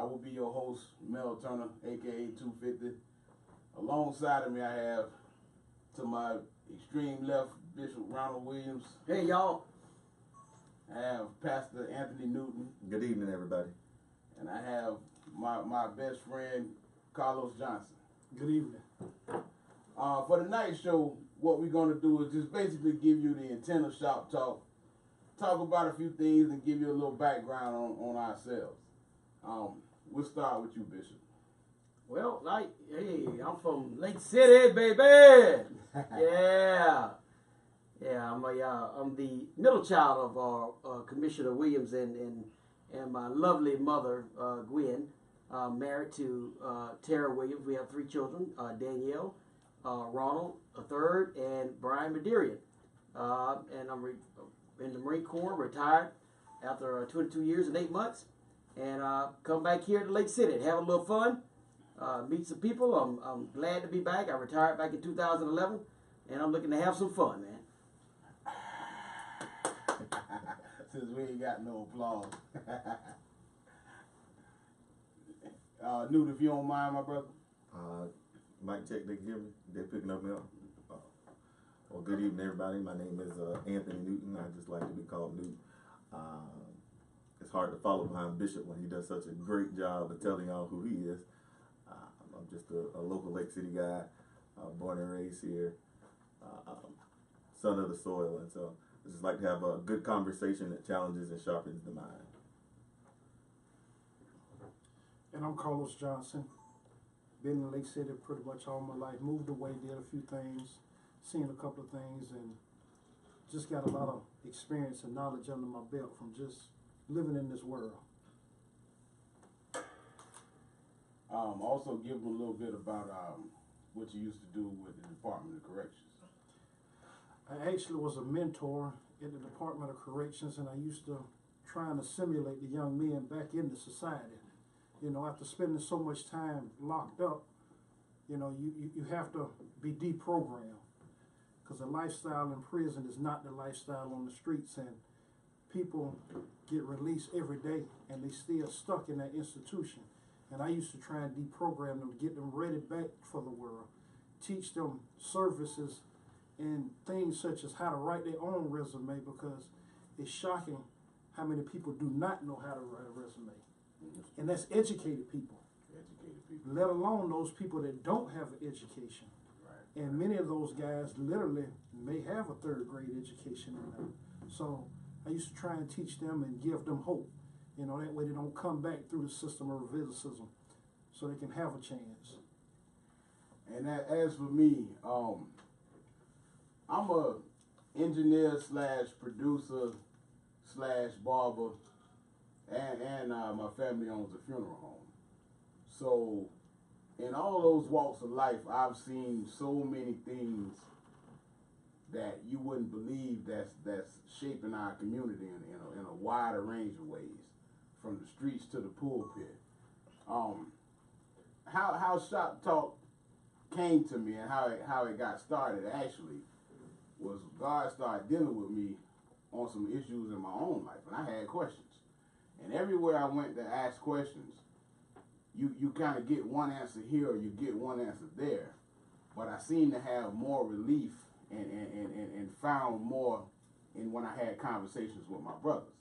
I will be your host, Mel Turner, aka 250. Alongside of me, I have to my extreme left, Bishop Ronald Williams. Hey, y'all. I have Pastor Anthony Newton. Good evening, everybody. And I have my best friend, Carlos Johnson. Good evening. For tonight's show, what we're going to do is just basically give you the intent of Shop Talk, talk about a few things, and give you a little background on ourselves. We'll start with you, Bishop. Well, hey, I'm from Lake City, baby. Yeah, I'm the middle child of our Commissioner Williams and my lovely mother, Gwen, married to Tara Williams. We have 3 children, Danielle, Ronald, a third, and Brian Maderian. And I'm in the Marine Corps, retired after 22 years and 8 months, and come back here to Lake City to have a little fun, meet some people. I'm glad to be back. I retired back in 2011, and I'm looking to have some fun, man. Since we ain't got no applause. Newt, if you don't mind, my brother. Mic check, they can hear me? They're picking up now? Well, good evening, everybody. My name is Anthony Newton. I just like to be called Newt. It's hard to follow behind Bishop when he does such a great job of telling y'all who he is. I'm just a local Lake City guy, born and raised here, son of the soil, and so I just like to have a good conversation that challenges and sharpens the mind. And I'm Carlos Johnson. Been in Lake City pretty much all my life. Moved away, did a few things, seen a couple of things, and just got a lot of experience and knowledge under my belt from just living in this world. Also give them a little bit about what you used to do with the Department of Corrections. I actually was a mentor in the Department of Corrections, and I used to try and assimilate the young men back into society. You know, after spending so much time locked up, you know, you have to be deprogrammed, because the lifestyle in prison is not the lifestyle on the streets, and people get released every day and they still stuck in that institution. And I used to try and deprogram them, get them ready back for the world, teach them services and things such as how to write their own resume, because it's shocking how many people do not know how to write a resume. And that's educated people. Educated people. Let alone those people that don't have an education. Right. And many of those guys literally may have a 3rd grade education in them. So I used to try and teach them and give them hope. You know, that way they don't come back through the system of recidivism, so they can have a chance. And as for me, I'm a engineer / producer / barber, and my family owns a funeral home. So in all those walks of life, I've seen so many things that you wouldn't believe that's shaping our community in a wider range of ways, from the streets to the pulpit. How Shop Talk came to me and how it got started actually was God started dealing with me on some issues in my own life, and I had questions. And everywhere I went to ask questions, you kind of get one answer here or you get one answer there, but I seem to have more relief and found more in when I had conversations with my brothers.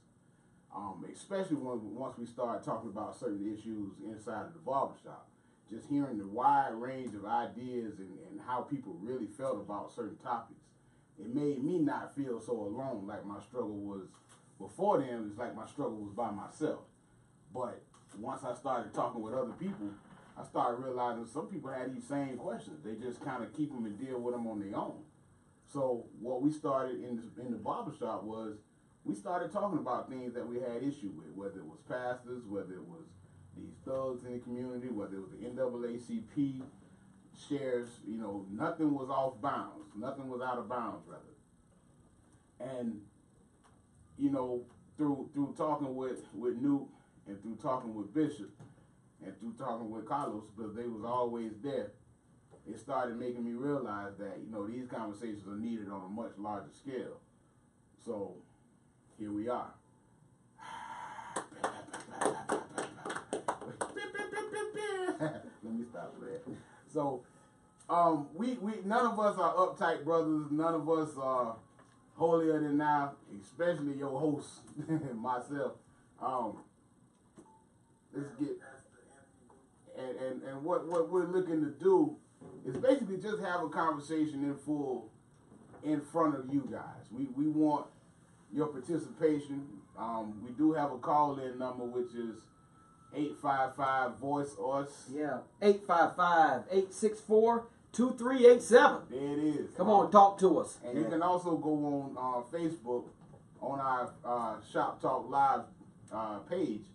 Especially once we started talking about certain issues inside of the barbershop, just hearing the wide range of ideas and how people really felt about certain topics, it made me not feel so alone like my struggle was before then. It's like my struggle was by myself. But once I started talking with other people, I started realizing some people had these same questions. They just kind of keep them and deal with them on their own. So what we started in the barbershop was we started talking about things that we had issue with, whether it was pastors, whether it was these thugs in the community, whether it was the NAACP, sheriffs. You know, nothing was off bounds. Nothing was out of bounds, rather. And, you know, through talking with Newt and through talking with Bishop and through talking with Carlos, because they was always there, it started making me realize that, you know, these conversations are needed on a much larger scale. So here we are. stop playing. So, we none of us are uptight brothers. None of us are holier than thou, especially your host, myself. Let's get and what we're looking to do is basically just have a conversation in front of you guys. We want your participation. We do have a call-in number, which is 855-VOICE-US. Yeah, 855-864-2387. There it is. Come on, talk to us. And you can also go on Facebook on our Shop Talk Live page,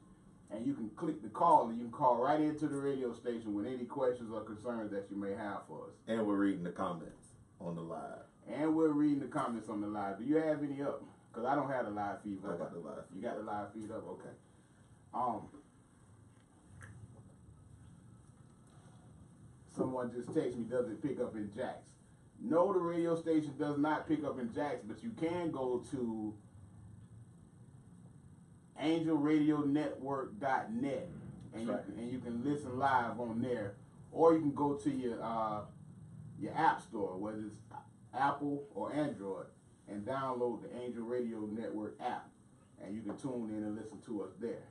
and you can click the call, and you can call right into the radio station with any questions or concerns that you may have for us. And we're reading the comments on the live. And we're reading the comments on the live. Do you have any up? Because I don't have the live feed up. I got the live feed. You got the live feed up? Okay. Someone just texted me, does it pick up in Jax? No, the radio station does not pick up in Jax, but you can go to angelradionetwork.net and you can listen live on there, or you can go to your app store, whether it's Apple or Android, and download the Angel Radio Network app, and you can tune in and listen to us there.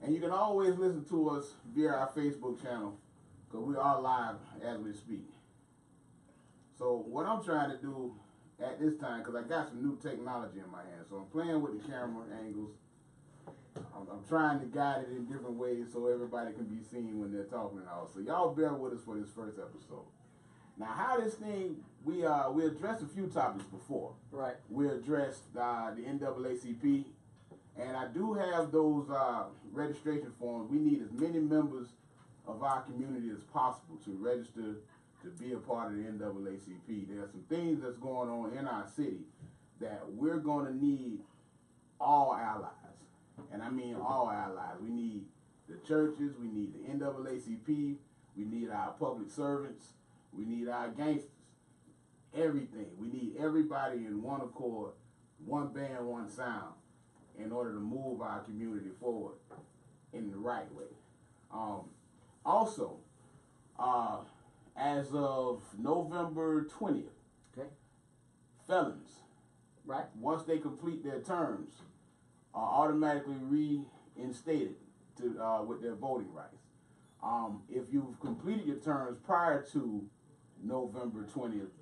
And you can always listen to us via our Facebook channel, because we are live as we speak. So what I'm trying to do at this time, because I got some new technology in my hand, so I'm playing with the camera angles. I'm trying to guide it in different ways so everybody can be seen when they're talking and all. So y'all bear with us for this first episode. Now, how this thing, we addressed a few topics before. Right. We addressed the NAACP, and I do have those registration forms. We need as many members of our community as possible to register to be a part of the NAACP. There are some things that's going on in our city that we're going to need all allies. And I mean all allies. We need the churches, we need the NAACP, we need our public servants, we need our gangsters, everything. We need everybody in one accord, one band, one sound, in order to move our community forward in the right way. Also, as of November 20th, Okay. felons, Right. once they complete their terms, are automatically reinstated to with their voting rights. If you've completed your terms prior to November 20th,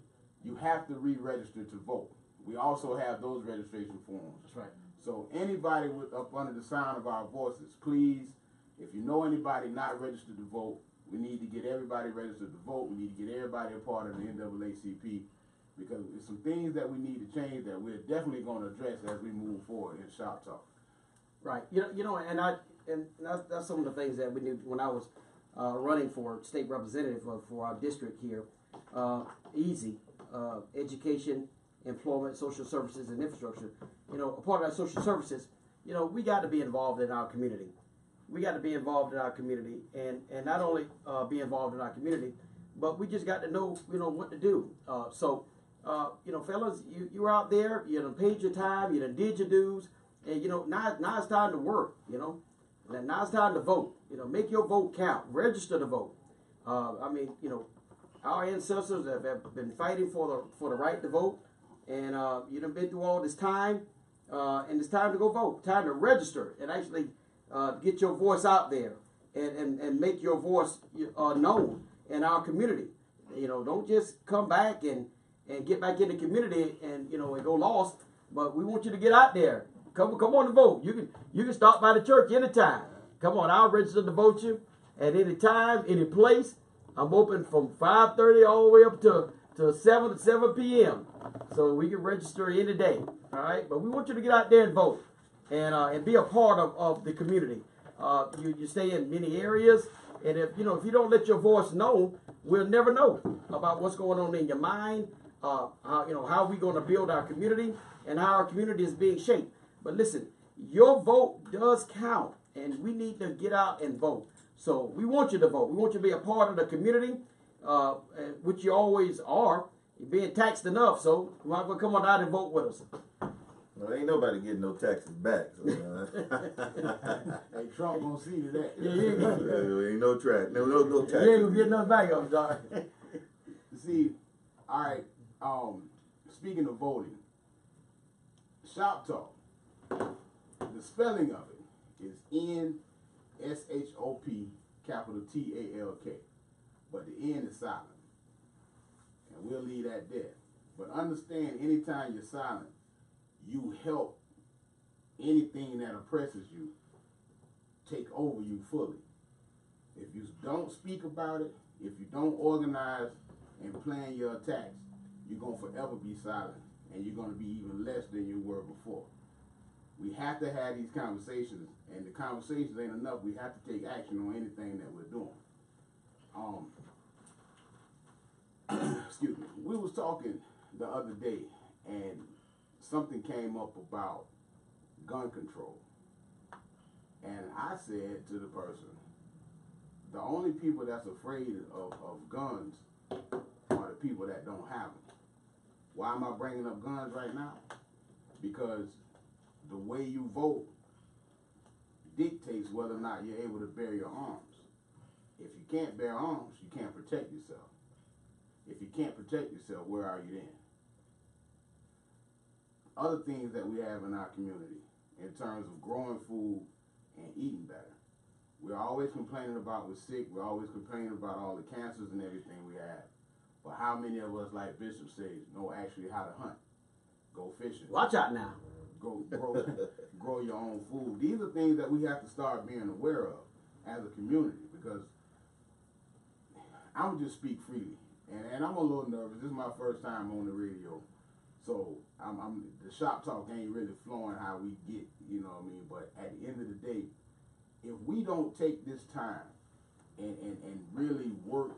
you have to re-register to vote. We also have those registration forms. That's right. So anybody up under the sound of our voices, please, if you know anybody not registered to vote, we need to get everybody registered to vote. We need to get everybody a part of the NAACP, because there's some things that we need to change that we're definitely going to address as we move forward in Shop Talk. Right. And that's some of the things that we knew when I was running for state representative for our district here. Easy. Education, employment, social services, and infrastructure. A part of our social services, we got to be involved in our community. We got to be involved in our community, and not only be involved in our community, but we just got to know, what to do. Fellas, you're out there, you done paid your time, you done did your dues, and now it's time to work. Now it's time to vote. Make your vote count. Register to vote. Our ancestors have been fighting for the right to vote, and you done been through all this time, and it's time to go vote. Time to register and actually get your voice out there and make your voice known in our community. Don't just come back and get back in the community and go lost. But we want you to get out there. Come on to vote. You can stop by the church anytime. Come on, I'll register to vote you at any time, any place. I'm open from 5:30 all the way up to 7 p.m. So we can register any day. All right, but we want you to get out there and vote and be a part of the community. You stay in many areas, and if you don't let your voice know, we'll never know about what's going on in your mind. How we going to build our community and how our community is being shaped. But listen, your vote does count, and we need to get out and vote. So we want you to vote. We want you to be a part of the community, which you always are. You're being taxed enough, so you might as well come on out and vote with us. All Well, ain't nobody getting no taxes back. So, Hey, Trump gonna see to that. Yeah, you ain't gonna, ain't no track. No taxes. you ain't gonna get nothing back on dog. See, all right. Speaking of voting, ShopTalk. The spelling of it is NShop capital TALK, but the N is silent, and we'll leave that there. But understand, anytime you're silent, you help anything that oppresses you take over you fully. If you don't speak about it, if you don't organize and plan your attacks, you're going to forever be silent, and you're going to be even less than you were before. We have to have these conversations, and the conversations ain't enough. We have to take action on anything that we're doing. Excuse me. We was talking the other day, and something came up about gun control. And I said to the person, the only people that's afraid of guns are the people that don't have them. Why am I bringing up guns right now? Because the way you vote dictates whether or not you're able to bear your arms. If you can't bear arms, you can't protect yourself. If you can't protect yourself, where are you then? Other things that we have in our community in terms of growing food and eating better. We're always complaining about we're sick. We're always complaining about all the cancers and everything we have. But how many of us, like Bishop says, know actually how to hunt, go fishing? Watch out now. Go grow your own food. These are things that we have to start being aware of as a community, because I'm just speak freely, and I'm a little nervous. This is my first time on the radio, so the shop talk ain't really flowing how we get, you know what I mean. But at the end of the day, if we don't take this time and really work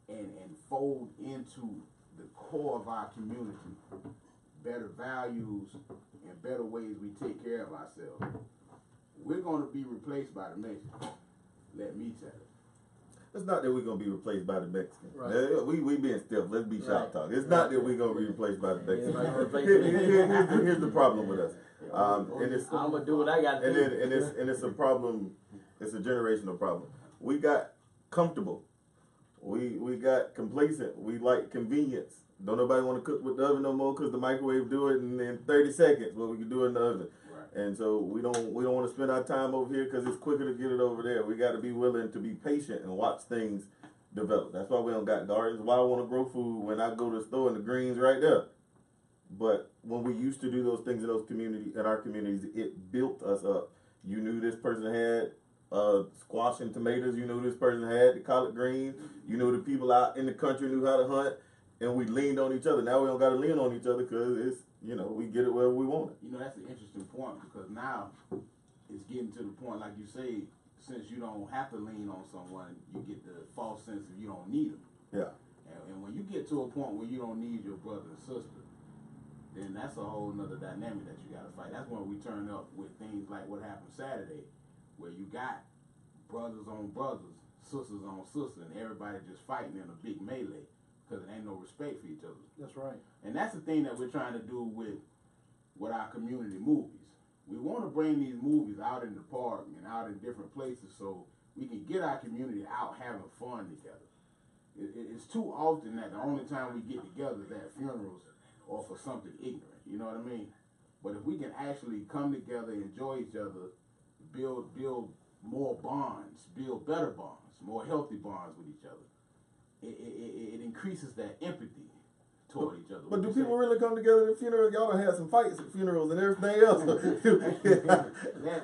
and fold into the core of our community, better values and better ways we take care of ourselves, we're going to be replaced by the Mexicans. Let me tell you. It's not that we're going to be replaced by the Mexicans. Right. We being stiff. Let's be shop Right. talk. It's not that we're going to be replaced by the Mexicans. Yeah, Here's the problem with us. And it's, I'm gonna do what I got to do. and it's a problem. It's a generational problem. We got comfortable. We got complacent. We like convenience. Don't nobody want to cook with the oven no more because the microwave do it in 30 seconds. What we can do in the oven. Right. And so we don't want to spend our time over here because it's quicker to get it over there. We got to be willing to be patient and watch things develop. That's why we don't got gardens. Why I want to grow food when I go to the store and the greens right there. But when we used to do those things in our communities, it built us up. You knew this person had squash and tomatoes. You knew this person had the collard greens. You knew the people out in the country knew how to hunt, and we leaned on each other. Now we don't got to lean on each other because it's, we get it wherever we want it. That's an interesting point, because now it's getting to the point, like you say, since you don't have to lean on someone, you get the false sense of you don't need them. Yeah. And when you get to a point where you don't need your brother and sister, then that's a whole nother dynamic that you got to fight. That's when we turn up with things like what happened Saturday, where you got brothers on brothers, sisters on sisters, and everybody just fighting in a big melee because there ain't no respect for each other. That's right. And that's the thing that we're trying to do with our community movies. We want to bring these movies out in the park and out in different places so we can get our community out having fun together. It's too often that the only time we get together is at funerals or for something ignorant, you know what I mean? But if we can actually come together, enjoy each other, build more bonds, build better bonds, more healthy bonds with each other, it increases that empathy toward each other. But do people really come together at funerals? Y'all done had some fights at funerals and everything else.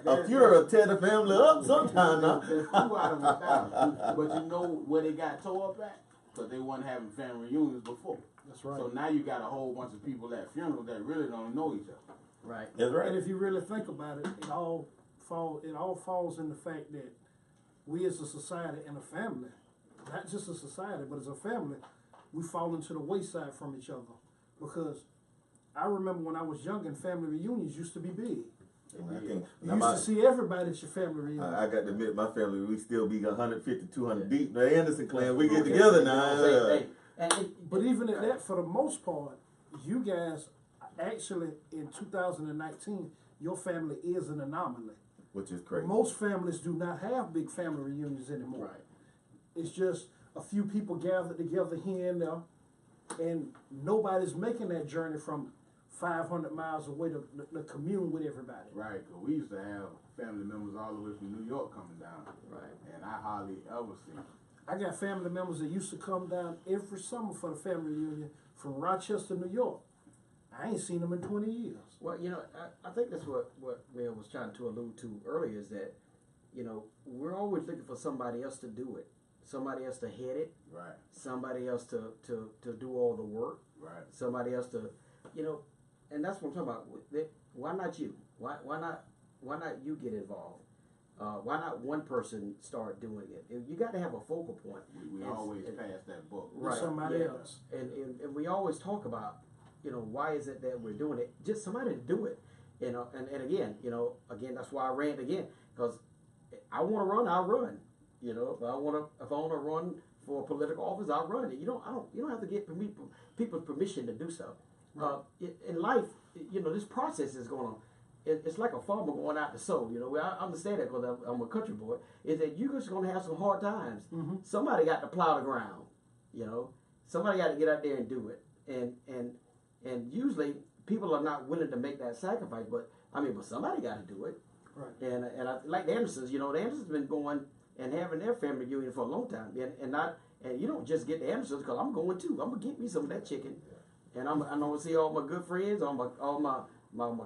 A funeral tear the family up sometime now. There's 2 out of 1,000. But you know where they got tore up at? Because they wasn't having family reunions before. That's right. So now you got a whole bunch of people at funerals that really don't know each other. Right. That's right. And if you really think about it, it all falls in the fact that we as a society and a family, not just a society, but as a family, we fall into the wayside from each other. Because I remember when I was young and family reunions used to be big. You used to see everybody at your family reunion. I got to admit, my family, we still be 150, 200 deep. The Anderson clan, we get together now. But even at that, for the most part, you guys, actually, in 2019, your family is an anomaly. Which is crazy. Most families do not have big family reunions anymore. Right. It's just a few people gathered together here and there, and nobody's making that journey from 500 miles away to commune with everybody. Right, because we used to have family members all the way from New York coming down. Right. And I hardly ever see them. I got family members that used to come down every summer for the family reunion from Rochester, New York. I ain't seen them in 20 years. Well, you know, I think that's what Mel was trying to allude to earlier is that, you know, we're always looking for somebody else to do it, somebody else to head it, Right, somebody else to do all the work, right. somebody else to, you know, and that's what I'm talking about. Why not you? Why not you get involved? Why not one person start doing it? You got to have a focal point. We always pass that book. Right. Somebody yeah. else. And we always talk about, you know, why is it that we're doing it? Just somebody to do it. You know, and again, you know, that's why I ran again, because I want to run, I'll run. You know, if I want to run for a political office, I'll run it. You don't have to get people's permission to do so. In life, you know, this process is going on. It's like a farmer going out to sow. You know, I understand that because I'm a country boy. Is that you're just going to have some hard times. Mm-hmm. Somebody got to plow the ground. You know, somebody got to get out there and do it. And usually people are not willing to make that sacrifice. But somebody got to do it. Right. And I like the Andersons. You know, the Andersons been going and having their family reunion for a long time. And you don't just get the Andersons because I'm going too. I'm gonna get me some of that chicken, and I'm gonna see all my good friends, all my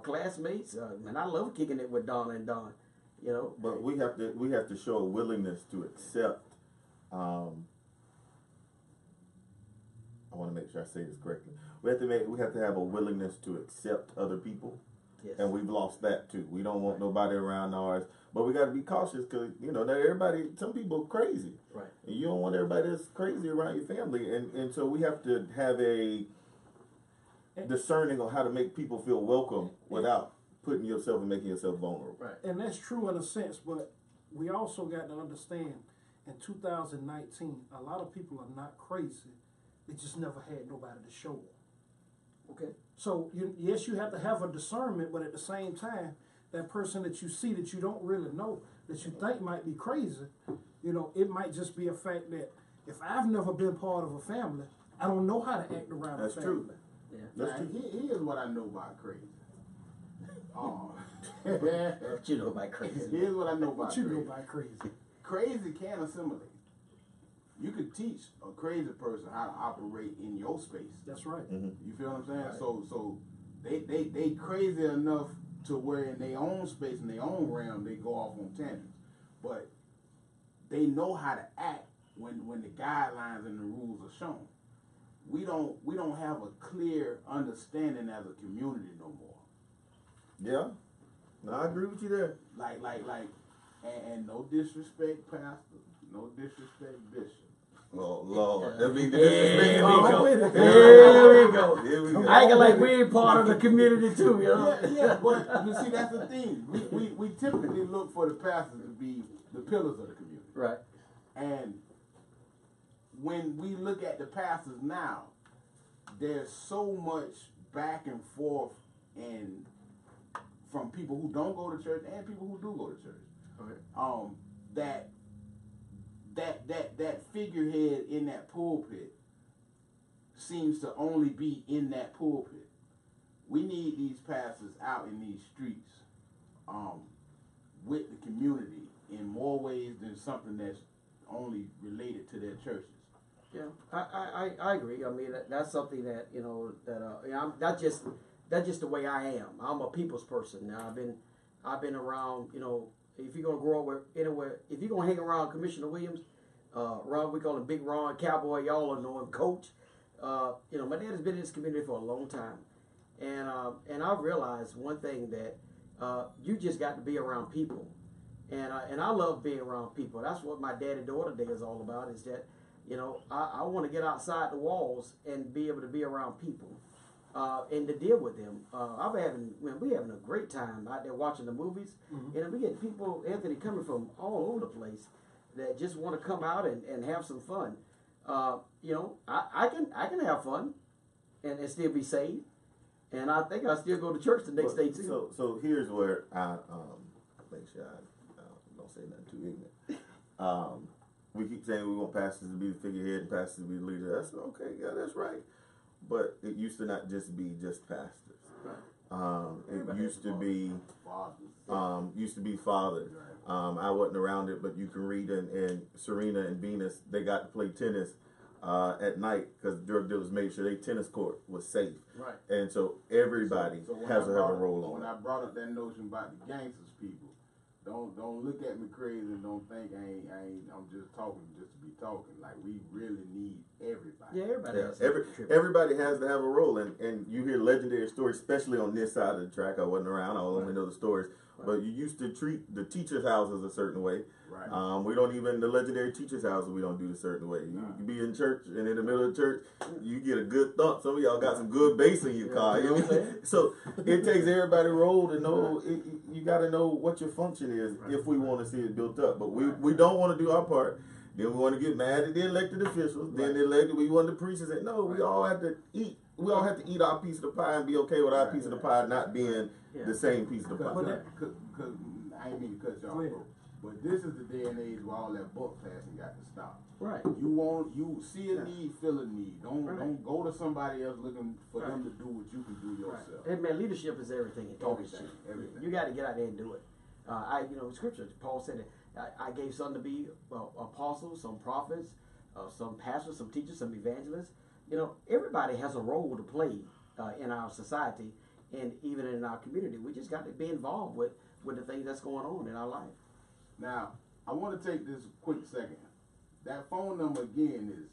classmates. Man, I love kicking it with Donna and Don. You know, But we have to show a willingness to accept. I want to make sure I say this correctly. We have to have a willingness to accept other people, yes. and we've lost that too. We don't want nobody around ours, but we got to be cautious because you know not everybody. Some people are crazy, Right. and you don't want everybody that's crazy around your family, and so we have to have a discerning on how to make people feel welcome without putting yourself and making yourself vulnerable. Right. And that's true in a sense, but we also got to understand in 2019, a lot of people are not crazy. They just never had nobody to show them. Okay. So, yes, you have to have a discernment, but at the same time, that person that you see that you don't really know, that you think might be crazy, you know, it might just be a fact that if I've never been part of a family, I don't know how to act around That's a family. true. Yeah. That's Now, true. here's what I know about crazy. What you know about crazy? Here's what I know about What you know crazy. about crazy? Crazy can assimilate. You could teach a crazy person how to operate in your space. That's right. Mm-hmm. You feel what I'm saying? Right. So they crazy enough to where in their own space, in their own realm, they go off on tangents. But they know how to act when the guidelines and the rules are shown. We don't have a clear understanding as a community no more. Yeah, no, I agree with you there. Like, and no disrespect, pastor, no disrespect, bishop. Oh Lord, that means Here we go. disrespect. Here we go. Here we go. Acting like we ain't part of the community too, you know? Yeah, but you see, that's the thing. We typically look for the pastors to be the pillars of the community. Right. And when we look at the pastors now, there's so much back and forth and from people who don't go to church and people who do go to church. Okay. That figurehead in that pulpit seems to only be in that pulpit. We need these pastors out in these streets with the community in more ways than something that's only related to their churches. Yeah, I agree. I mean, that's something that, you know, that's just the way I am. I'm a people's person. Now, I've been around, you know, if you're going to grow up with anywhere, if you're going to hang around Commissioner Williams, Ron, we call him Big Ron, Cowboy, y'all know him, Coach. You know, my dad has been in this community for a long time. And I've realized one thing that you just got to be around people. And I love being around people. That's what my daddy-daughter day is all about, is that, you know, I want to get outside the walls and be able to be around people and to deal with them. We having a great time out there watching the movies. Mm-hmm. And we get people, Anthony, coming from all over the place that just want to come out and have some fun. You know, I can have fun and still be saved. And I think I still go to church the next day too. So here's where I make sure I don't say nothing too ignorant. We keep saying we want pastors to be the figurehead and pastors to be the leader. That's okay. Yeah, that's right. But it used to not just be just pastors. It used to be fathers. I wasn't around it, but you can read and Serena and Venus, they got to play tennis at night because drug dealers made sure their tennis court was safe. Right. And so everybody has to have a role on when it. I brought up that notion about the gangsters people, don't look at me crazy and don't think I'm just talking just to be talking. Like, we really need everybody. Yeah, everybody has Everybody has to have a role, and you hear legendary stories, especially on this side of the track. I wasn't around, I only know the stories. But you used to treat the teachers' houses a certain way. Right. We don't even, the legendary teachers' houses, we don't do a certain way. You be in church, and in the middle of church, you get a good thump. Some of y'all got some good bass in your car. You know? So it takes everybody role to know, you got to know what your function is if we want to see it built up. But we don't want to do our part. Then we want to get mad at the elected officials. Then the elected, we want the preachers say, no, we all have to eat. We all have to eat our piece of the pie and be okay with our piece of the pie not being the same piece of the pie. Cause I ain't mean to cut y'all off, but this is the day and age where all that buck passing got to stop. Right. You see a need, feel a need. Don't go to somebody else looking for them to do what you can do yourself. Right. And man, leadership is everything. Everything. You got to get out there and do it. Scripture, Paul said it. I gave some to be apostles, some prophets, some pastors, some teachers, some evangelists. Everybody has a role to play in our society and even in our community. We just got to be involved with the things that's going on in our life. Now, I want to take this quick second. That phone number again is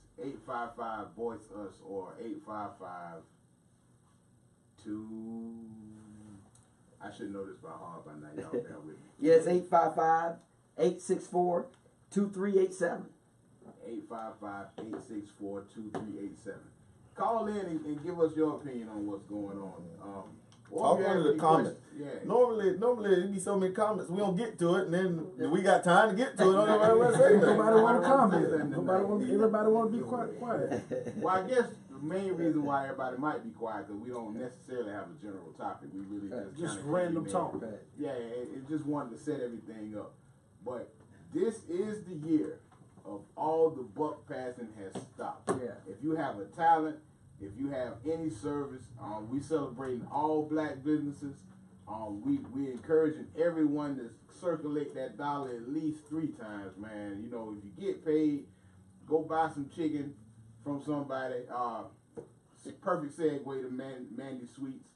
855-VOICE-US or 855-2... I should know this by heart by now. Y'all bear with me. Yes, 855-864-2387. 855-864-2387. Call in and give us your opinion on what's going on. Talk under the comments. Yeah. Normally it'd be so many comments we don't get to it, and then we got time to get to it. Nobody want to say nothing. Nobody want to comment. Everybody want to be quiet. Well, I guess the main reason why everybody might be quiet because we don't necessarily have a general topic. We really just random talk. Yeah, it just wanted to set everything up. But this is the year of all the buck passing has stopped. Yeah. If you have a talent, if you have any service, we celebrating all black businesses. We encouraging everyone to circulate that dollar at least 3 times, man. If you get paid, go buy some chicken from somebody. Perfect segue to Mandy Sweets.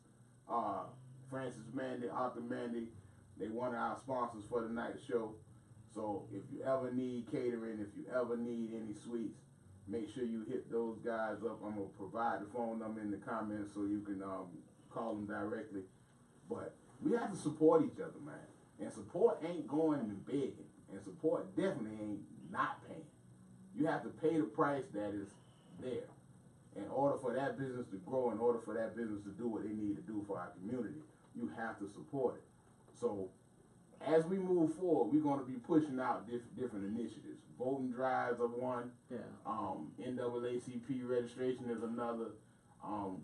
Francis Mandy, Arthur Mandy, they one of our sponsors for the night show. So if you ever need catering, if you ever need any sweets, make sure you hit those guys up. I'm going to provide the phone number in the comments so you can call them directly. But we have to support each other, man. And support ain't going and begging. And support definitely ain't not paying. You have to pay the price that is there. In order for that business to grow, in order for that business to do what they need to do for our community, you have to support it. So as we move forward, we're going to be pushing out different initiatives. Voting drives are one. Yeah. NAACP registration is another.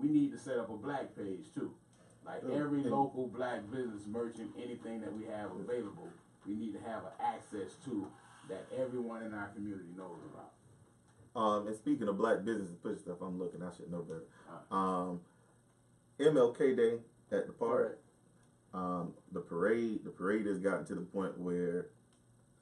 We need to set up a black page too. Like every local black business merchant, anything that we have available, we need to have access to that everyone in our community knows about. And speaking of black business and push stuff, I'm looking. I should know better. MLK Day at the park. The parade has gotten to the point where,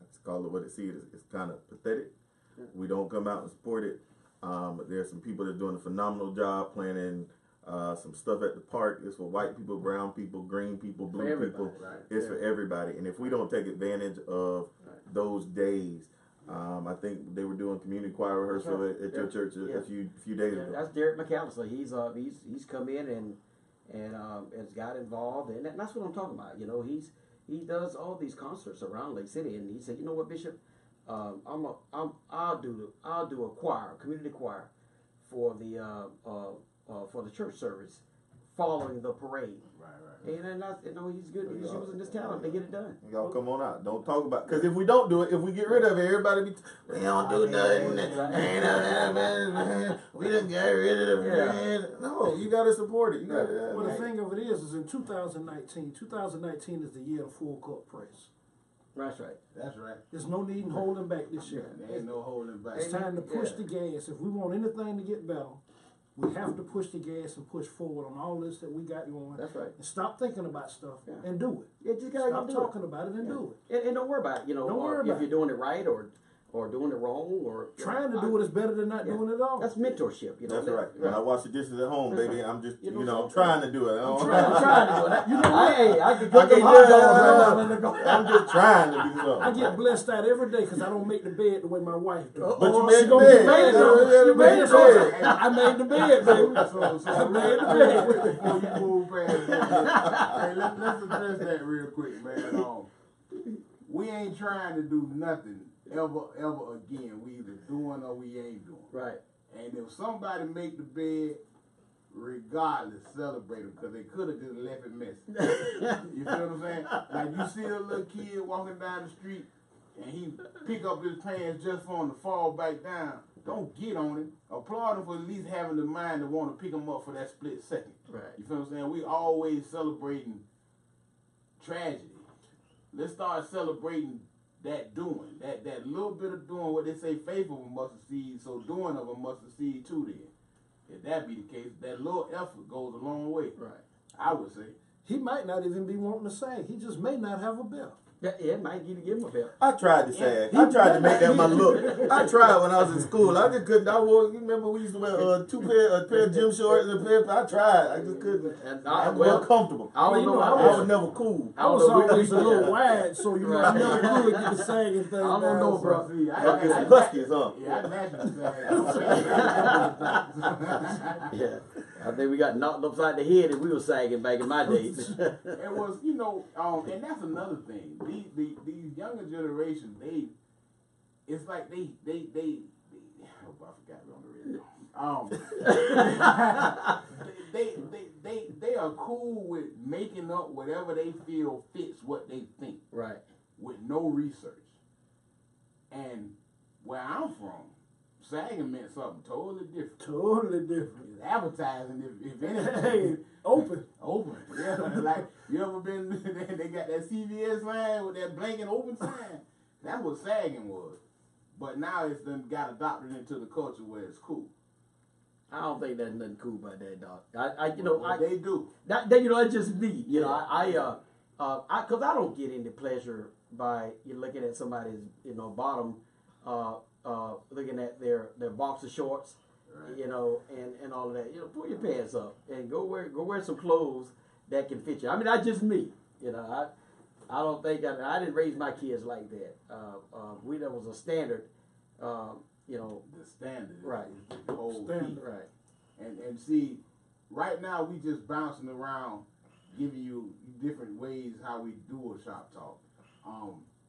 let's call it what it is, it's kind of pathetic. Yeah. We don't come out and support it. But there's some people that are doing a phenomenal job planning some stuff at the park. It's for white people, brown people, green people, blue people. Right. It's for everybody. And if we don't take advantage of those days, I think they were doing community choir rehearsal at your church a few days ago. That's Derek McAllister. He's come in and has got involved, and that's what I'm talking about. He does all these concerts around Lake City, and he said, you know what, Bishop, I'll do a choir, community choir, for the church service following the parade. Right. And then he's good. He's using this talent to get it done. Y'all come on out. Don't talk about, because if we don't do it, if we get rid of it, everybody be, we don't do nothing. We done got rid of it, man. No, you got to support it. You gotta, Well, the thing of it is in 2019 is the year of full court press. That's right. That's right. There's no need in holding back this year. There ain't no holding back. It's time to push the gas. If we want anything to get better, we have to push the gas and push forward on all this that we got going. That's right. And stop thinking about stuff and do it. Yeah, just gotta Stop do talking about it and do it. And don't worry about it. Don't worry about if you're doing it right or doing it wrong or Trying to do it is better than not doing it at all. That's mentorship. That's right. When I wash the dishes at home, That's baby, right. I'm just, You you know, know, I'm trying to do it. I'm trying to do it. I can cook I them can't hot do dogs right now. I'm just trying to do something. I get blessed out every day because I don't make the bed the way my wife does. But you She made the gonna bed. get mad, though. You made the bed. I made the bed, baby. I made the bed. Before you move past that, hey, let's address that real quick, man. We ain't trying to do nothing ever again. We either doing or we ain't doing. Right. And if somebody make the bed, regardless, celebrate them, because they could have just left it messy. You feel what I'm saying? Like you see a little kid walking down the street and he pick up his pants just for him to fall back down. Don't get on him. Applaud him for at least having the mind to want to pick him up for that split second. Right. You feel what I'm saying? We always celebrating tragedy. Let's start celebrating that doing. That little bit of doing, what they say, faith of a mustard seed, so doing of a mustard seed too then. If that be the case, that little effort goes a long way. Right. I would say. He might not even be wanting to sing. He just may not have a belt. Yeah, it might give him a belt. I tried to say it. I tried to make that my look. I tried when I was in school. I just couldn't. You remember we used to wear a pair of gym shorts and a pair. I tried. I just couldn't. And I was comfortable. I don't know. I I was never cool. I was always a little wide, so you know I never could get the sagging thing. I don't know, bro. See, Like it's huskies, huh? Yeah, I imagine that. Yeah. I think we got knocked upside the head and we were sagging back in my days. It was, and that's another thing. These younger generations, it's like they I hope I forgot on the radio. They are cool with making up whatever they feel fits what they think. Right. With no research. And where I'm from, sagging meant something totally different. Totally different. It's advertising, if anything. Hey, open. Open. Yeah, like, you ever been, they got that CVS sign with that blanket open sign. That's what sagging was. But now it's done got adopted into the culture where it's cool. I don't think there's nothing cool about that, dog. They do. It's just me. Because I don't get any pleasure by looking at somebody's, bottom, looking at their boxer shorts, Right. and all of that. Pull your pants up and go wear some clothes that can fit you. I mean, that's just me. I don't think I didn't raise my kids like that. That was a standard. The standard. Right. Is the whole Standard. key. Right. And see, right now we just bouncing around, giving you different ways how we do a shop talk.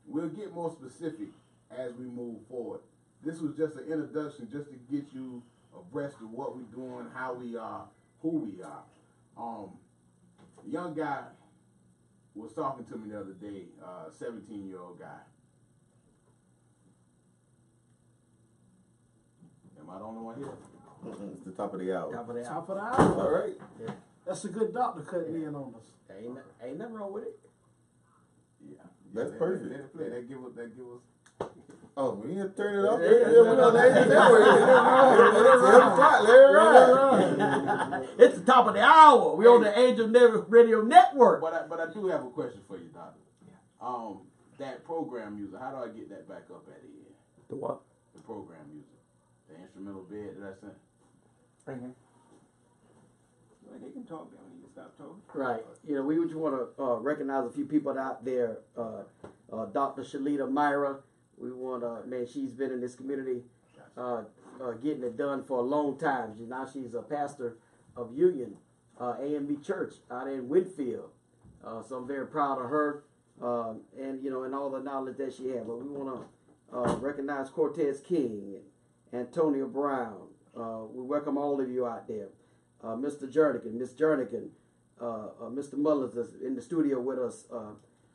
We'll get more specific as we move forward. This was just an introduction, just to get you abreast of what we're doing, how we are, who we are. A young guy was talking to me the other day, 17-year-old guy. Am I the only one here? It's the top of the hour. Top of the Top hour. of the hour. All right. Yeah. That's a good doctor cutting in on us. Ain't nothing wrong with it. Yeah. That's They perfect. play. They give us. Oh, we didn't turn it off. It's the top of the hour. We're on the Angel Radio Network. But I do have a question for you, Doctor. That program music, how do I get that back up at the end? The what? The program music. The instrumental bed that I sent. Right here. Well, they can talk down when you stop talking. Right. We just want to recognize a few people out there. Dr. Shalita Myra. We want she's been in this community getting it done for a long time. Now she's a pastor of Union AMB Church out in Whitfield. So I'm very proud of her and all the knowledge that she has. But we want to recognize Cortez King and Antonio Brown. We welcome all of you out there. Mr. Jernigan, Miss Jernigan, Mr. Mullins is in the studio with us.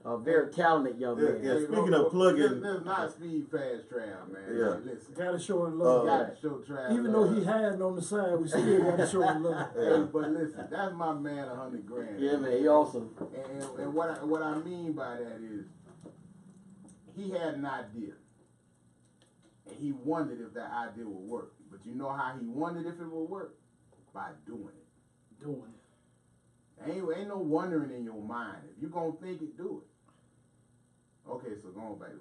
A very talented young man. Yeah, speaking of plugging, Let's not speed past Trav, man. Yeah. Listen, Gotta show him love. gotta show Trav. Even though he hiding on the side, we still gotta show him love. Hey, but listen, that's my man, 100 grand. Yeah, man, he awesome. And what I mean by that is, he had an idea, and he wondered if that idea would work. But you know how he wondered if it would work? By doing it. Doing it. Ain't no wondering in your mind. If you gonna think it, do it. Okay, so go on back to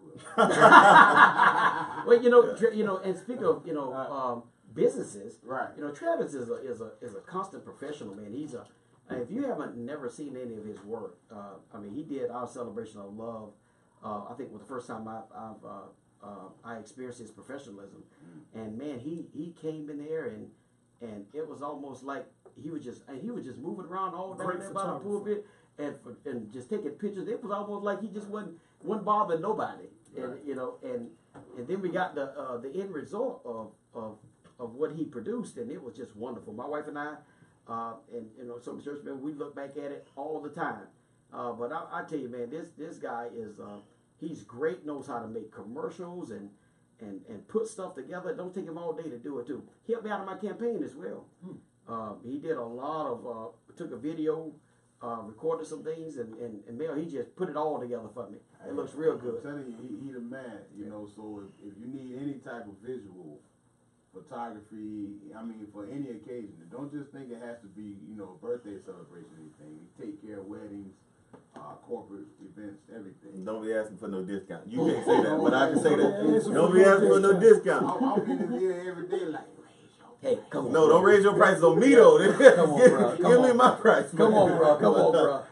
Well, and speaking of businesses, right. Travis is a constant professional, man. He's if you haven't never seen any of his work, he did our celebration of love. I think was the first time I experienced his professionalism, and man, he came in there and it was almost like he was just moving around all down there by the pulpit and just taking pictures. It was almost like he just wasn't bothering nobody, and then we got the end result of what he produced, and it was just wonderful. My wife and I, and some church members, we look back at it all the time. But I tell you, man, this guy is he's great. Knows how to make commercials and put stuff together. It don't take him all day to do it too. He helped me out in my campaign as well. He did a lot of took a video, recorded some things, and Mel, he just put it all together for me. It looks real good. I'm telling you, he the man. So if you need any type of visual photography, for any occasion, don't just think it has to be birthday celebration or anything. We take care of weddings, corporate events, everything. don't be asking for no discount. You can't say that, but I can say that. Don't be asking for no discount. I'm in his ear every day like, hey, come on. No, don't raise your prices on me though. Come on, bro. Give me my price. Come on, bro. Come on, bro.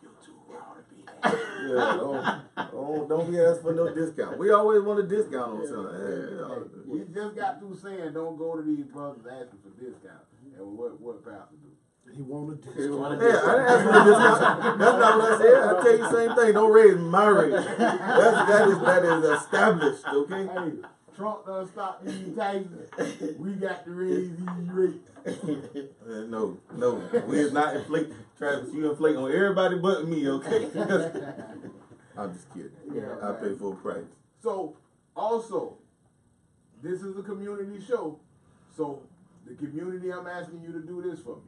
you're too raw to be that. Yeah, don't be asking for no discount. We always want a discount on something. We just got through saying don't go to these brothers asking for discounts. And what pastor do? He wanted this. Yeah, I didn't ask for no discount. That's not what I said. I tell you the same thing. Don't raise my rate. That is established, okay? Hey, Trump done stop these taxes. We got to raise these rates. No. We is not inflate. Travis, you inflate on everybody but me, okay? I'm just kidding. Yeah, I man. pay full price. So, also, this is a community show. So, the community, I'm asking you to do this for me.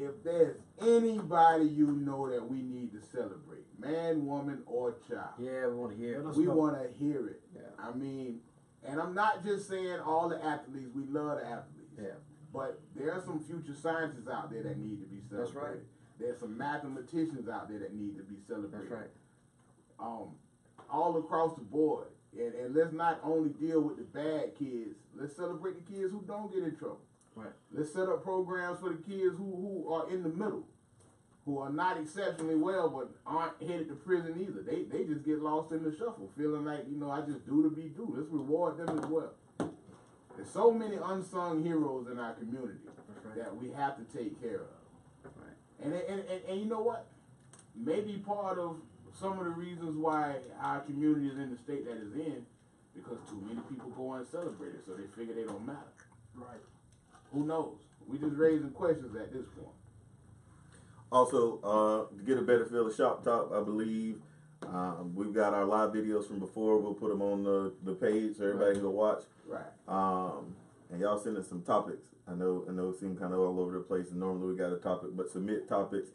If there's anybody you know that we need to celebrate, man, woman, or child, Yeah, we want to hear it. we want to hear it. Yeah. And I'm not just saying all the athletes. We love the athletes. Yeah. But there are some future scientists out there that need to be celebrated. That's right. There's some mathematicians out there that need to be celebrated. That's right. All across the board. And let's not only deal with the bad kids. Let's celebrate the kids who don't get in trouble. Right. Let's set up programs for the kids who are in the middle, who are not exceptionally well, but aren't headed to prison either. They just get lost in the shuffle, feeling like, I just do to be do. Let's reward them as well. There's so many unsung heroes in our community that we have to take care of. Right. And you know what? Maybe part of some of the reasons why our community is in the state that it's in, because too many people go and celebrate it, so they figure they don't matter. Right. Who knows? We just raising questions at this point. Also, to get a better feel of Shop Talk, I believe we've got our live videos from before. We'll put them on the page so everybody can go watch. Right. And y'all send us some topics. I know it seems kind of all over the place, and normally we got a topic, but submit topics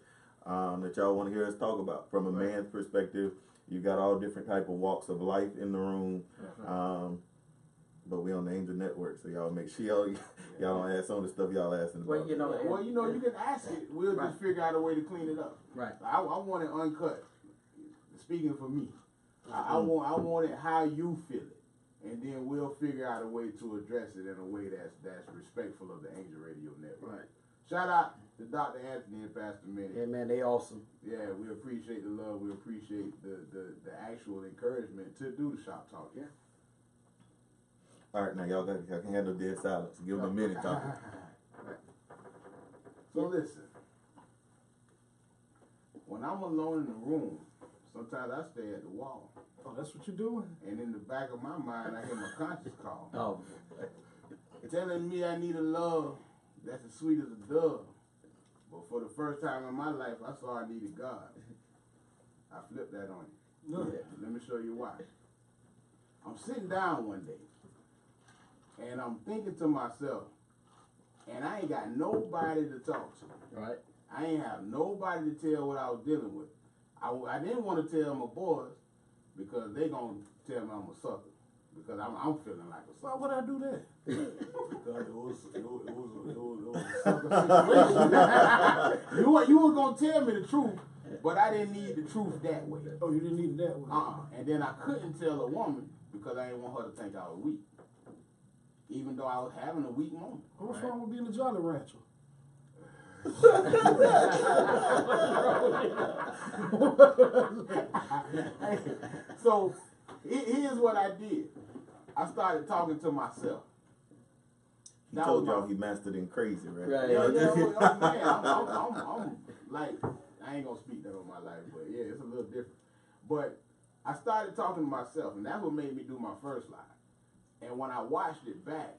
that y'all want to hear us talk about from a man's perspective. You got all different type of walks of life in the room. But we on the Angel Network, so y'all make sure y'all don't ask some of the stuff y'all asking about. Well, you can ask it. We'll just figure out a way to clean it up. Right. I want it uncut. Speaking for me, I want it how you feel it, and then we'll figure out a way to address it in a way that's respectful of the Angel Radio Network. Right. Shout out to Dr. Anthony and Pastor Minnie. Yeah, man, they awesome. Yeah, we appreciate the love. We appreciate the actual encouragement to do the Shop Talk. Yeah. All right, now y'all can handle dead silence. Give them a minute talking. So listen, when I'm alone in the room, sometimes I stay at the wall. Oh, that's what you're doing? And in the back of my mind, I hear my conscience call. Oh, Telling me I need to love that's as sweet as a dove. But for the first time in my life, I saw I needed God. I flipped that on you. No. Let me show you why. I'm sitting down one day, and I'm thinking to myself, and I ain't got nobody to talk to. Right. I ain't have nobody to tell what I was dealing with. I didn't want to tell my boys because they gonna tell me I'm a sucker because I'm feeling like a Why sucker. would I do that? Because it was a sucker situation. you were gonna tell me the truth, but I didn't need the truth that way. Oh, you didn't need it that way. And then I couldn't tell a woman because I didn't want her to think I was weak, even though I was having a weak moment. What's wrong with being a Jolly Rancher? So here's what I did. I started talking to myself. He told y'all he mastered in crazy, right? Right. Yeah, man, I'm like, I ain't gonna speak that on my life, but yeah, it's a little different. But I started talking to myself, and that's what made me do my first live. And when I watched it back,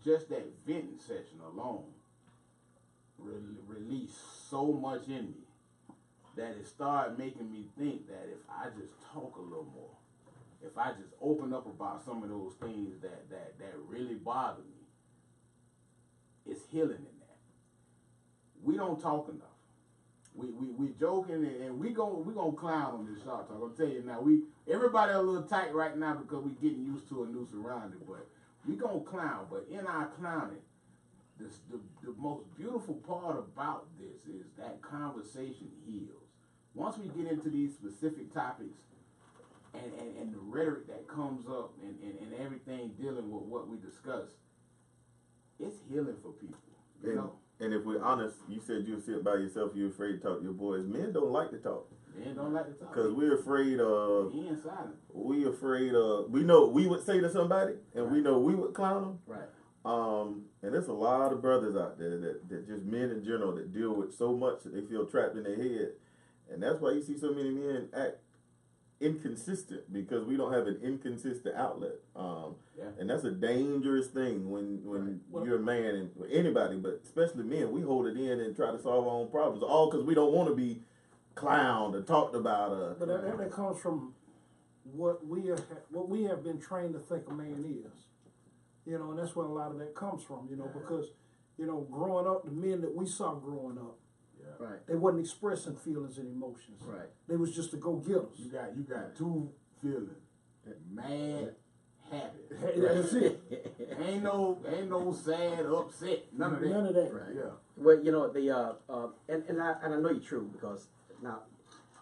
just that venting session alone released so much in me that it started making me think that if I just talk a little more, if I just open up about some of those things that really bother me, it's healing in that. We don't talk enough. We joking and we gonna clown on this shop talk. I'm tell you now, everybody a little tight right now because we getting used to a new surrounding, but we gonna clown. But in our clowning, the most beautiful part about this is that conversation heals. Once we get into these specific topics and the rhetoric that comes up and everything dealing with what we discuss, it's healing for people. You know? And if we're honest, you said you sit by yourself, you're afraid to talk to your boys. Men don't like to talk. Men don't like to talk. Because we're afraid of... He ain't silent. We afraid of... We know we would say to somebody, and we know we would clown them. Right. And there's a lot of brothers out there that just men in general that deal with so much that they feel trapped in their head. And that's why you see so many men act inconsistent, because we don't have an inconsistent outlet. And that's a dangerous thing when you're a man, and anybody, but especially men, we hold it in and try to solve our own problems, all because we don't want to be clowned or talked about. But that comes from what we have been trained to think a man is. You know, and that's where a lot of that comes from, you know, because, you know, growing up, the men that we saw growing up, Right. they wasn't expressing feelings and emotions. Right. They was just the go-getters. You got two feelings. Mad, happy. That's it. Ain't no sad, upset. None of that. None of that. Right. Yeah. Well, you know, and I know you're true, because now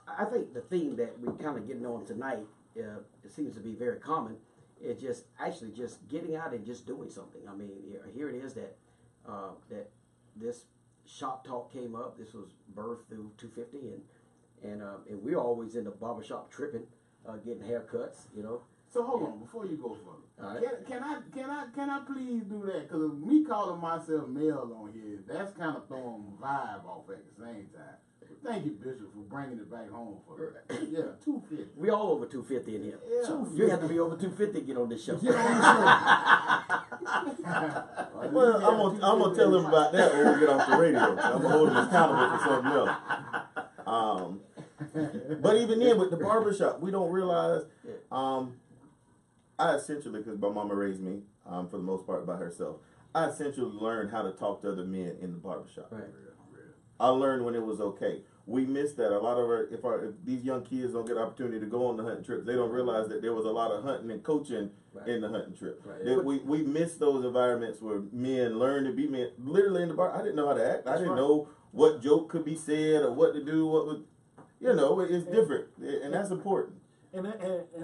I think the theme that we kind of getting on tonight, it seems to be very common. It's just actually just getting out and just doing something. I mean, here it is that that this shop talk came up. This was birthed through 250, and we're always in the barbershop tripping, getting haircuts, you know. So hold on, before you go further, All right. can I please do that? Because me calling myself male on here, that's kind of throwing vibe off at the same time. But thank you, Bishop, for bringing it back home for me. Yeah, 250. We all over 250 in here. Yeah. You have to be over 250 to get on this show. Get on the show. Well, I'm gonna tell him about that when we get off the radio. I'm gonna hold him accountable for something else. But even then, with the barbershop, we don't realize. I essentially, because my mama raised me, for the most part by herself, I essentially learned how to talk to other men in the barbershop. Right. I learned when it was okay. We missed that. A lot of if these young kids don't get opportunity to go on the hunting trips, they don't realize that there was a lot of hunting and coaching in the hunting trip. Right. That we missed those environments where men learn to be men. Literally in the bar, I didn't know how to act. I didn't know what joke could be said or what to do. What would, it's different, and that's important. And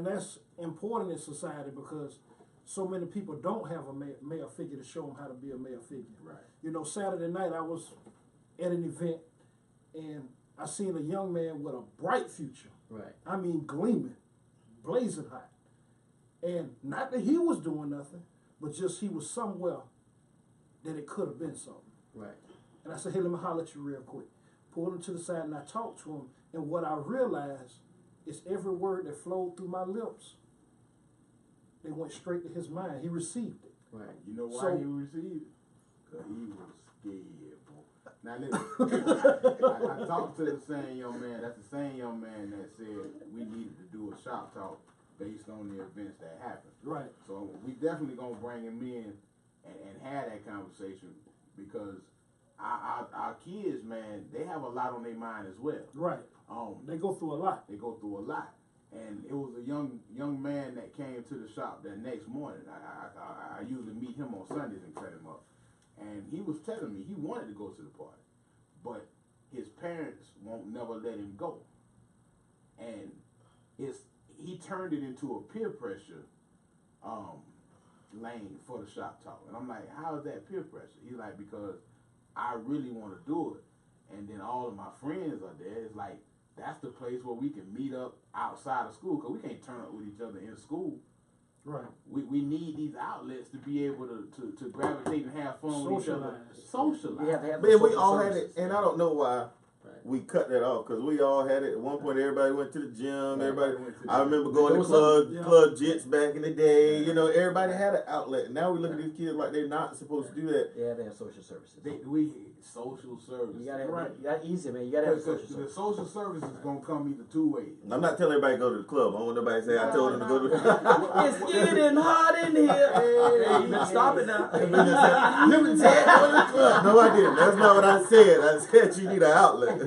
that's important in society, because so many people don't have a male figure to show them how to be a male figure. Right. You know, Saturday night I was at an event, and I seen a young man with a bright future. Right. I mean, gleaming, blazing hot. And not that he was doing nothing, but just he was somewhere that it could have been something. Right. And I said, hey, let me holler at you real quick. Pulled him to the side and I talked to him. And what I realized is every word that flowed through my lips, they went straight to his mind. He received it. Right. You know why So- he received it? 'cause he was scared, boy. Now listen, I talked to the same young man. That's the same young man that said we needed to do a shop talk based on the events that happened. Right. So we definitely gonna bring him in and have that conversation because our kids, man, they have a lot on their mind as well. Right. They go through a lot. They go through a lot. And it was a young man that came to the shop that next morning. I usually meet him on Sundays and cut him up. And he was telling me he wanted to go to the party, but his parents won't never let him go. And he turned it into a peer pressure lane for the shop talk. And I'm like, how is that peer pressure? He's like, because I really want to do it. And then all of my friends are there. It's like, that's the place where we can meet up outside of school, because we can't turn up with each other in school. Right. We need these outlets to be able to gravitate and have fun with each other. Socialize. We have to have Man, we social all services. had it, and I don't know why we cut that off, because we all had it. At one point, everybody went to the gym. Everybody went to the I remember going to Club Jits back in the day. You know, everybody had an outlet. Now we look at these kids like they're not supposed to do that. Yeah, they have social services. Social services. You gotta have, Right. you got easy, man. You gotta have social The services. social service is gonna come either two ways. I'm not telling everybody to go to the club. I don't want nobody to say I told them to go to the It's getting hot in here. Hey, you better stop it now. You said go to the club. No, I didn't. That's not what I said. I said you need an outlet.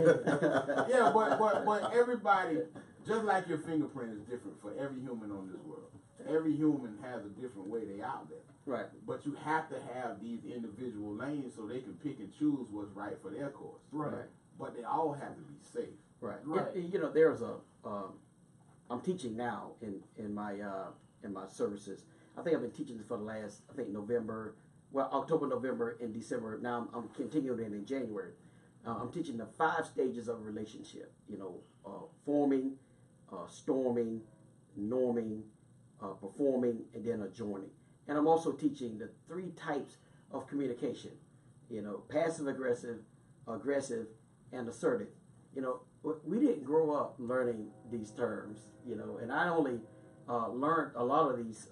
Yeah, but everybody, just like your fingerprint is different for every human on this world. Every human has a different way they out there. Right. But you have to have these individual lanes so they can pick and choose what's right for their course. Right. But they all have to be safe. Right. Right. Yeah, you know, there's I'm teaching now in my services. I think I've been teaching this for the last, October, November, and December. Now I'm continuing it in January. I'm teaching the 5 stages of a relationship. You know, forming, storming, norming, performing, and then adjoining. And I'm also teaching the 3 types of communication. You know, passive aggressive, and assertive. You know, we didn't grow up learning these terms. You know, and I only learned a lot of these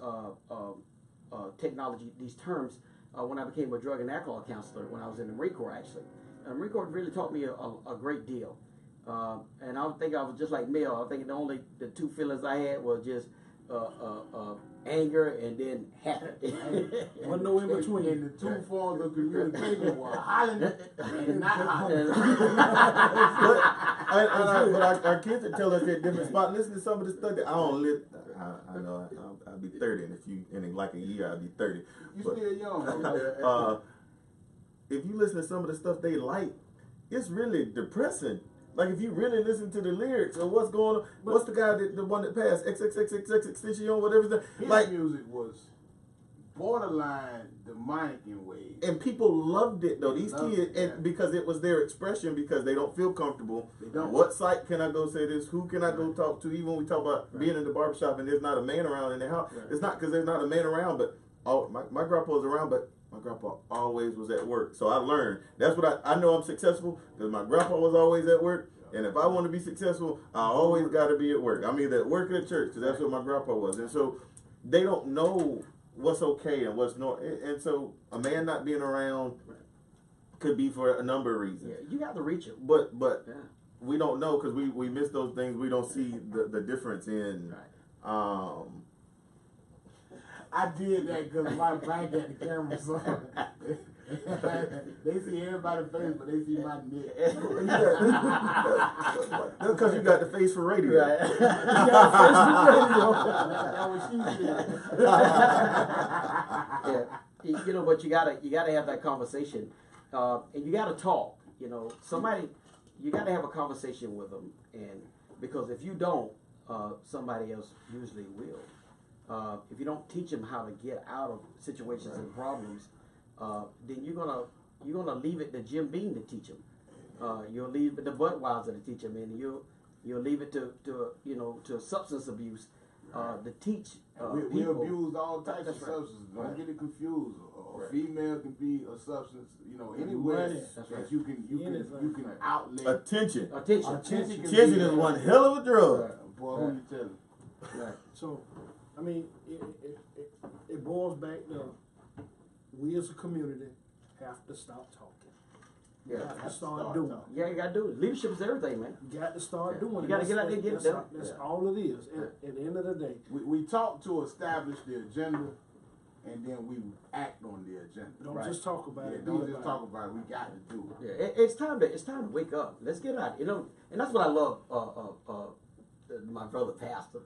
technology, these terms, when I became a drug and alcohol counselor when I was in the Marine Corps, actually. And the Marine Corps really taught me a great deal. And I think I was just like Mel. I think the 2 feelings I had was just anger and then happy. Wasn't no in between. And the 2 forms of communication were hollering and not hollering. But our kids that tell us at different spots. Listen to some of the stuff that I don't live. I know I'll be 30, and in like a year I'll be 30. You But, still young. if you listen to some of the stuff they like, it's really depressing. Like if you really listen to the lyrics or what's going on, what's the guy the one that passed XXXXX extension, whatever. His Like music was borderline demonic in ways. And people loved it though. These Loved kids, it, yeah. and because it was their expression, because they don't feel comfortable. They don't. What site can I go say this? Who can I go talk to? Even when we talk about being in the barbershop and there's not a man around in the house, it's not because there's not a man around, but my grandpa was around, but my grandpa always was at work. So I learned. That's what I know I'm successful because my grandpa was always at work. And if I want to be successful, I always got to be at work. I'm either at work or at church because that's what my grandpa was. And so they don't know what's okay and what's not. And so a man not being around could be for a number of reasons. Yeah, you got to reach it. But Yeah. we don't know because we miss those things. We don't see the difference in. Right. I did that because my back at the camera, so they see everybody's face, but they see my neck. That's because you got the face for radio. Right. That's what she said. Yeah. You know, but you gotta have that conversation, and you gotta talk. You know, you gotta have a conversation with them, and because if you don't, somebody else usually will. If you don't teach them how to get out of situations and problems, then you're gonna leave it to Jim Beam to teach them. You'll leave it to Budweiser to teach them, and you'll leave it to substance abuse to teach We people. abuse all types of That's right. substances. Don't Right. get it confused. A Right. female can be a substance, anywhere Money. That's that right. you can Right. outlet. Attention. Attention. Attention can Attention be- is one hell of a drug. Boy, who you telling? Right. So, it boils back to we as a community have to stop talking. Yeah. You have to start doing it. Yeah, you gotta do it. Leadership is everything, man. You got to start doing it. You gotta get out there and get it done. That's all it is. At the end of the day. We talk to establish the agenda, and then we act on the agenda. Don't just talk about it. Don't just talk about it. We got to do it. Yeah, it's time to wake up. Let's get out. You know, and that's what I love. My brother pastor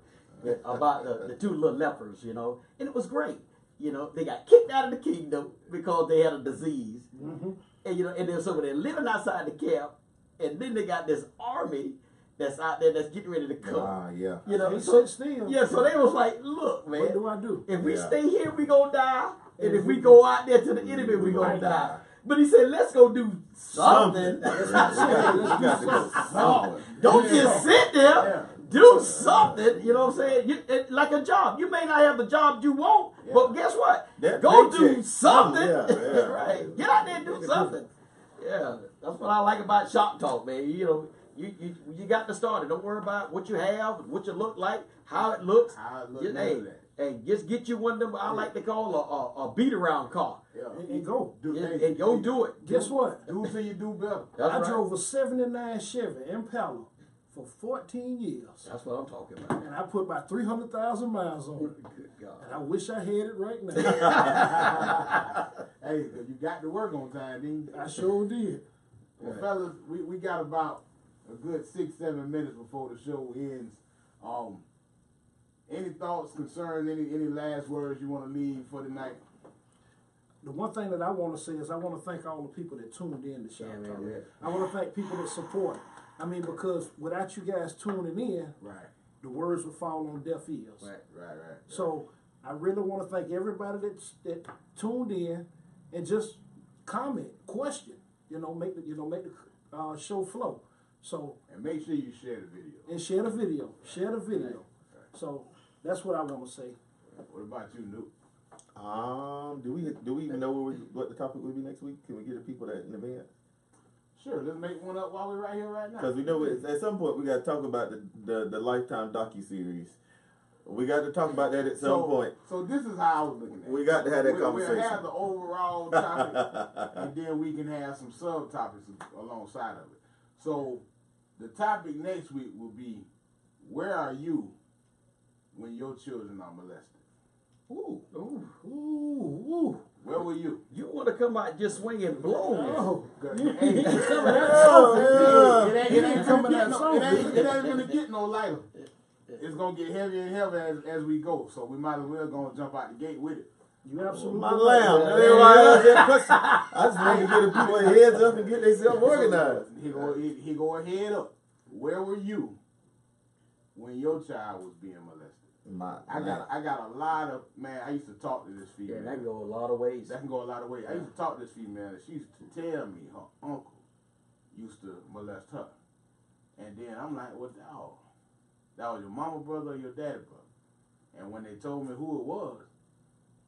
about the two little lepers. You know, and it was great. You know, they got kicked out of the kingdom because they had a disease, and you know, and they're so they're living outside the camp, and then they got this army that's out there that's getting ready to come. Yeah. You know, They so, sit still. yeah. So they was like, look, man. What do I do? If we Yeah. stay here, we gonna die. And if we go out there to the enemy, we gonna die. But he said, let's go do something. That's what I'm saying. Let's do something. Don't just sit there. Do something. You know what I'm saying? Like a job. You may not have the job you want, but guess what? That Go paycheck. do something. Yeah. Right. Get out there and do something. Yeah. That's what I like about Shop Talk, man. You know, you got to start it. Don't worry about what you have, what you look like, how it looks. Hey, just get you one of them I like to call a beat around car. Yeah. And go. And go do it. Guess what? Do till you do better. That's I right. drove a 79 Chevy Impala for 14 years. That's what I'm talking about. And I put about 300,000 miles on it. Good God. And I wish I had it right now. Hey, you got to work on time, didn't you? I sure did. Well, fellas, we got about a good 6-7 minutes before the show ends. Any thoughts, concerns, any last words you want to leave for tonight? The one thing that I want to say is I want to thank all the people that tuned in to Shop Talk. I want to thank people that support. I mean, because without you guys tuning in, Right. the words would fall on deaf ears. Right. So I really want to thank everybody that tuned in and just comment, question. Make the show flow. So And make sure you share the video. and share the video. Share the video. Right. So that's what I want to say. What about you, Nuke? Do we even know what the topic will be next week? Can we get the people that in advance? Sure, let's make one up while we're right here right now. Because we know at some point we got to talk about the Lifetime docu-series. We got to talk about that at some point. So this is how I was looking at it. We got to have that conversation. We'll have the overall topic, and then we can have some subtopics alongside of it. So the topic next week will be, where are you when your children are molested? Ooh. Where were you? You want to come out just swinging blows. Oh, It ain't gonna get no lighter. It's gonna get heavier and heavier as we go. So we might as well gonna jump out the gate with it. you absolutely My right. lamb. That ain't why I said question. I just want to get the people heads up and get themselves organized. He go ahead up. Where were you when your child was being molested? I got a lot of, man, I used to talk to this female. Yeah, that can go a lot of ways. That can go a lot of ways. I used to talk to this female, and she used to tell me her uncle used to molest her. And then I'm like, what the hell? That was your mama brother or your daddy brother? And when they told me who it was,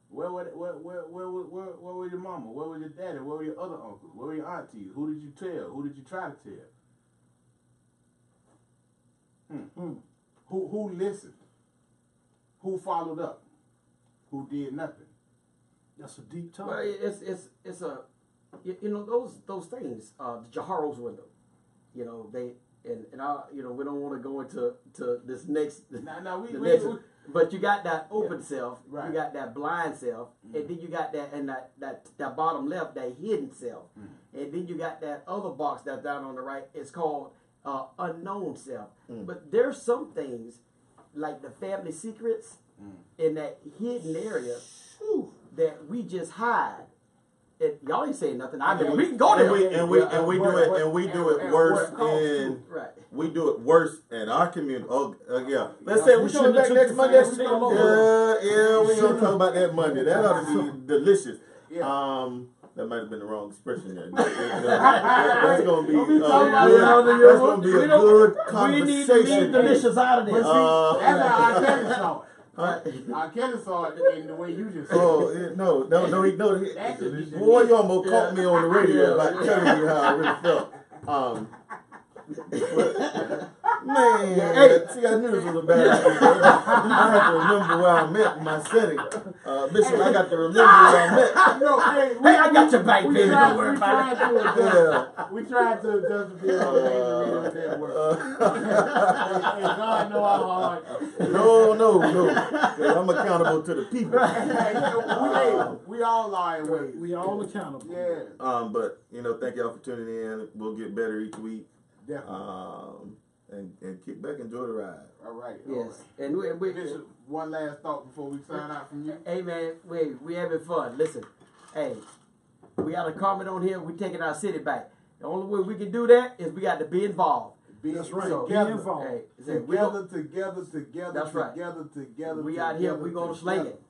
where was your mama? Where was your daddy? Where were your other uncles? Where were your aunties? Who did you tell? Who did you try to tell? Who listened? Who followed up? Who did nothing? That's a deep topic. Well, it's a those things. The Jehorov's window. They and I we don't want to go into this next. But you got that open self, right. You got that blind self, and then you got that bottom left, that hidden self, and then you got that other box that's down on the right. It's called unknown self. But there's some things like the family secrets in that hidden area that we just hide. Y'all ain't saying nothing. We can go there. We do it worse in right. We do it worse in our community. Yeah. Let's say we coming back next Monday. Yeah, we gonna talk about that Monday. That ought to be delicious. Yeah. That might have been the wrong expression there. That's gonna be a good conversation. We need to leave delicious out of this. That's how I Kelly saw it. I Kelly saw it in the way you just said it. No. Boy, you almost caught me on the radio about telling me how I really felt. Man, Hey. see, I knew this was a bad idea. I have to remember where I met in my setting. Bishop, I got to remember where I met. No, hey, Hey, I got your back, baby. Don't worry we about tried it. to adjust. We tried to adjust the video on the radio network. Hey, God know how hard. No. 'Cause I'm accountable to the people. We all are in ways. We all accountable. Yeah. But thank y'all for tuning in. We'll get better each week. Definitely. And kick back, enjoy the ride. All right. Yes. And we Bishop, one last thought before we sign out from you. hey man, we having fun. Listen, hey, we got a comment on here. We taking our city back. The only way we can do that is we got to be involved. That's right. So, Be involved. Hey, Together. That's right. Together. We out here. We gonna sling it.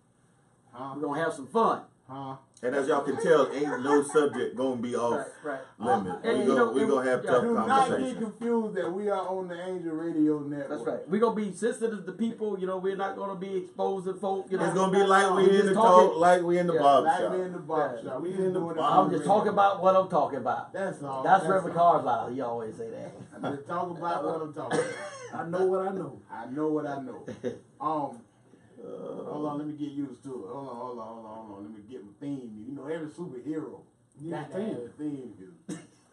Huh? We gonna have some fun. Huh? And as y'all can tell, ain't no subject gonna be off Right. limit. And We're gonna have tough Do not get conversations. confused that we are on the Angel Radio Network. That's right. We're gonna be sensitive to people. We're not gonna be exposing folk. It's gonna be like we We in just the talking. talk, like we in the barber Like shop. we in the barber shop. We in the I'm just talking about what I'm talking about. That's all. That's Reverend Carlisle. He always say that. I'm just talking about what I'm talking about. I know what I know. I know what I know. Hold on, let me get used to it. Hold on. Let me get my theme. Every superhero got to have a theme.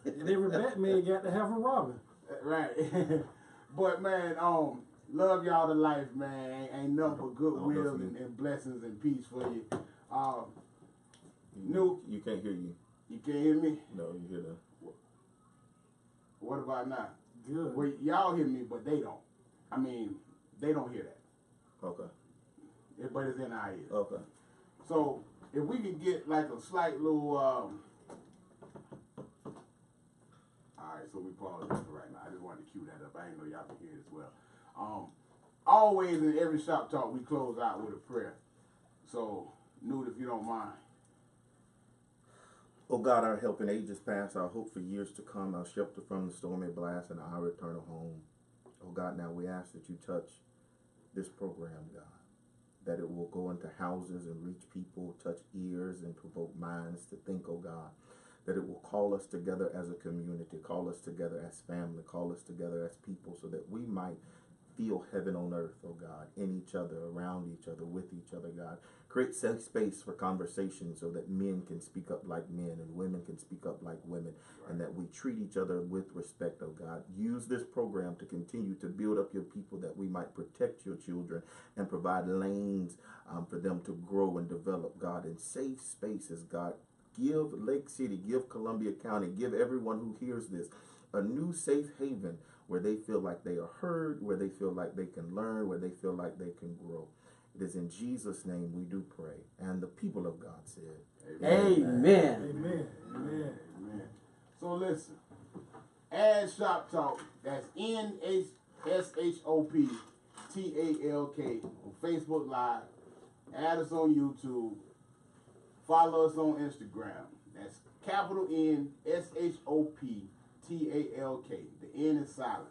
And every Batman got to have a Robin. Right. But man, love y'all to life, man. Ain't nothing but goodwill and blessings and peace for you. You can't hear you. You can't hear me? No, you hear that. What about now? Good. Well, y'all hear me, but they don't. I mean, they don't hear that. Okay. But it's in our ears. Okay. So if we could get like a slight little, all right. So we pause that for right now. I just wanted to cue that up. I didn't know y'all could hear it as well. Always in every shop talk, we close out with a prayer. So, Newt, if you don't mind. Oh God, our help in ages past, our hope for years to come, our shelter from the stormy blast, and our eternal home. Oh God, now we ask that you touch this program, God, that it will go into houses and reach people, touch ears and provoke minds to think, oh God, that it will call us together as a community, call us together as family, call us together as people, so that we might feel heaven on earth, oh God, in each other, around each other, with each other, God. Create safe space for conversation so that men can speak up like men and women can speak up like women, and that we treat each other with respect, oh God. Use this program to continue to build up your people, that we might protect your children and provide lanes for them to grow and develop, God, in safe spaces, God. Give Lake City, give Columbia County, give everyone who hears this a new safe haven where they feel like they are heard, where they feel like they can learn, where they feel like they can grow. It is in Jesus' name we do pray. And the people of God said, Amen. Amen. So listen, add Shop Talk, that's NShopTalk on Facebook Live. Add us on YouTube. Follow us on Instagram. That's capital NShopTalk. The N is silent.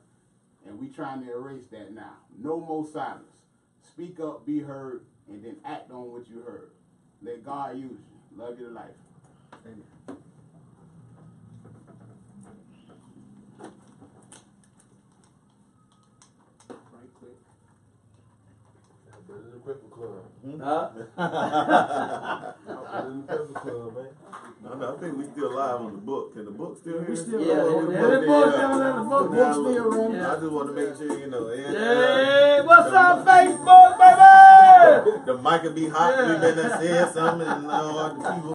And we trying to erase that now. No more silence. Speak up, be heard, and then act on what you heard. Let God use you. Love you to life. Amen. Right quick. Better than the Pepper Club. Better than the Pepper Club, man. No, I think we still live on the book. Can the book still hear? We still Yeah, on the the book still running. I just want to make sure Hey, what's up, Facebook, baby? the mic will be hot. We been there said something, and the people.